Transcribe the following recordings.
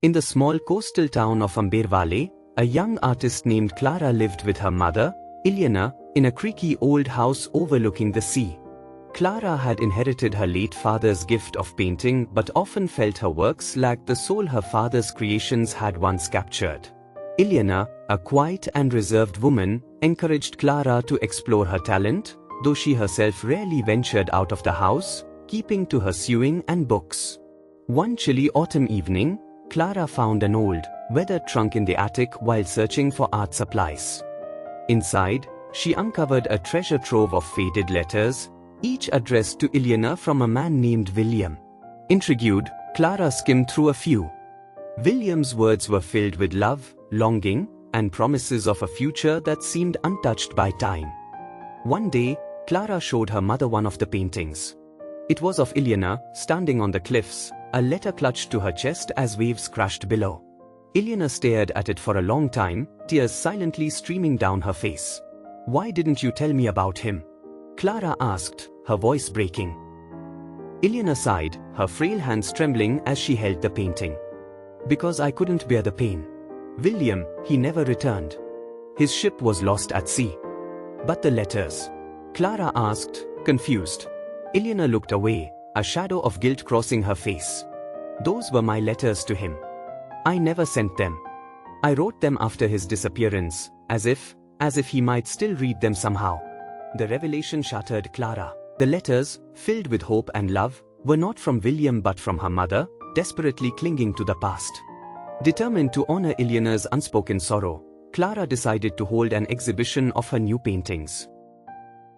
In the small coastal town of Ambervale, a young artist named Clara lived with her mother, Ileana, in a creaky old house overlooking the sea. Clara had inherited her late father's gift of painting but often felt her works lacked the soul her father's creations had once captured. Ileana, a quiet and reserved woman, encouraged Clara to explore her talent, though she herself rarely ventured out of the house, keeping to her sewing and books. One chilly autumn evening, Clara found an old, weathered trunk in the attic while searching for art supplies. Inside, she uncovered a treasure trove of faded letters, each addressed to Ileana from a man named William. Intrigued, Clara skimmed through a few. William's words were filled with love, longing, and promises of a future that seemed untouched by time. One day, Clara showed her mother one of the paintings. It was of Ileana, standing on the cliffs, a letter clutched to her chest as waves crashed below. Ileana stared at it for a long time, tears silently streaming down her face. "Why didn't you tell me about him?" Clara asked, her voice breaking. Ileana sighed, her frail hands trembling as she held the painting. "Because I couldn't bear the pain. William, he never returned. His ship was lost at sea." "But the letters?" Clara asked, confused. Ileana looked away, a shadow of guilt crossing her face. "Those were my letters to him. I never sent them. I wrote them after his disappearance, as if he might still read them somehow." The revelation shattered Clara. The letters, filled with hope and love, were not from William but from her mother, desperately clinging to the past. Determined to honor Ileana's unspoken sorrow, Clara decided to hold an exhibition of her new paintings.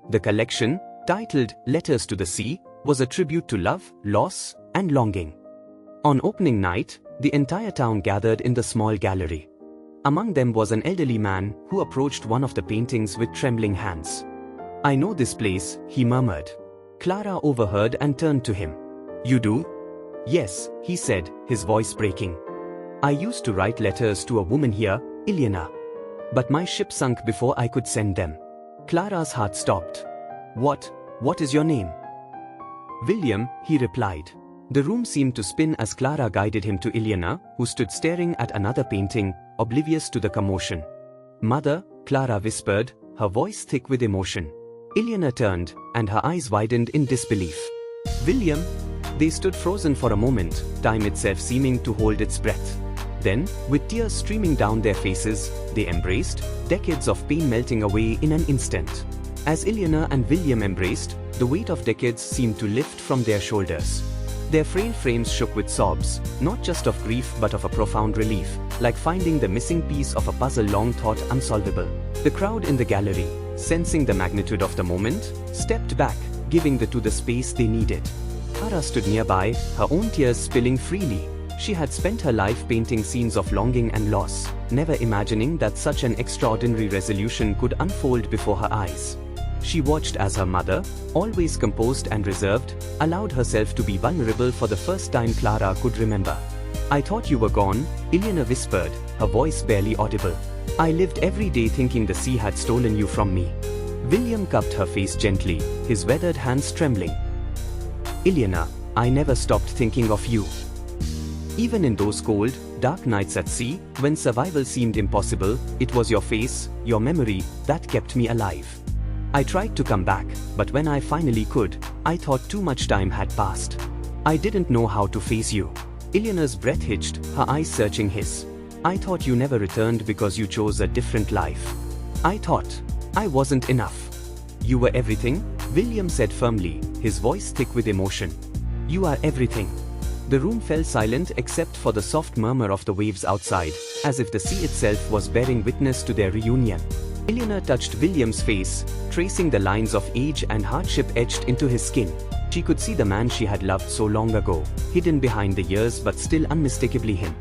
The collection, titled Letters to the Sea, was a tribute to love, loss, and longing. On opening night, the entire town gathered in the small gallery. Among them was an elderly man who approached one of the paintings with trembling hands. "I know this place," he murmured. Clara overheard and turned to him. "You do?" "Yes," he said, his voice breaking. "I used to write letters to a woman here, Ileana. But my ship sunk before I could send them." Clara's heart stopped. What is your name?" "William," he replied. The room seemed to spin as Clara guided him to Ileana, who stood staring at another painting, oblivious to the commotion. "Mother," Clara whispered, her voice thick with emotion. Ileana turned, and her eyes widened in disbelief. "William?" They stood frozen for a moment, time itself seeming to hold its breath. Then, with tears streaming down their faces, they embraced, decades of pain melting away in an instant. As Ileana and William embraced, the weight of decades seemed to lift from their shoulders. Their frail frames shook with sobs, not just of grief but of a profound relief, like finding the missing piece of a puzzle long thought unsolvable. The crowd in the gallery, sensing the magnitude of the moment, stepped back, giving the two the space they needed. Clara stood nearby, her own tears spilling freely. She had spent her life painting scenes of longing and loss, never imagining that such an extraordinary resolution could unfold before her eyes. She watched as her mother, always composed and reserved, allowed herself to be vulnerable for the first time Clara could remember. "I thought you were gone," Ileana whispered, her voice barely audible. "I lived every day thinking the sea had stolen you from me." William cupped her face gently, his weathered hands trembling. "Ileana, I never stopped thinking of you. Even in those cold, dark nights at sea, when survival seemed impossible, it was your face, your memory, that kept me alive. I tried to come back, but when I finally could, I thought too much time had passed. I didn't know how to face you." Ileana's breath hitched, her eyes searching his. "I thought you never returned because you chose a different life. I thought I wasn't enough." "You were everything," William said firmly, his voice thick with emotion. "You are everything." The room fell silent except for the soft murmur of the waves outside, as if the sea itself was bearing witness to their reunion. Ileana touched William's face, tracing the lines of age and hardship etched into his skin. She could see the man she had loved so long ago, hidden behind the years but still unmistakably him.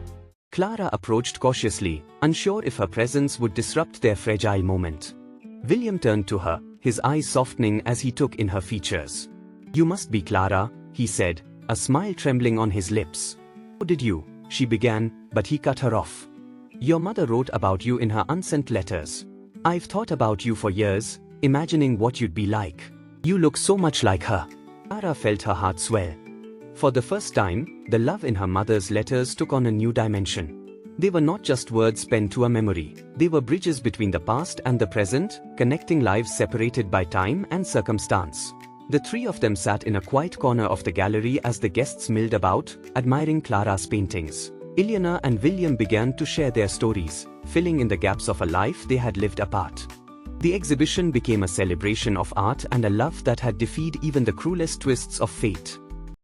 Clara approached cautiously, unsure if her presence would disrupt their fragile moment. William turned to her, his eyes softening as he took in her features. "You must be Clara," he said, a smile trembling on his lips. "How did you?" she began, but he cut her off. "Your mother wrote about you in her unsent letters. I've thought about you for years, imagining what you'd be like. You look so much like her." Clara felt her heart swell. For the first time, the love in her mother's letters took on a new dimension. They were not just words penned to a memory. They were bridges between the past and the present, connecting lives separated by time and circumstance. The three of them sat in a quiet corner of the gallery as the guests milled about, admiring Clara's paintings. Ileana and William began to share their stories, filling in the gaps of a life they had lived apart. The exhibition became a celebration of art and a love that had defied even the cruelest twists of fate.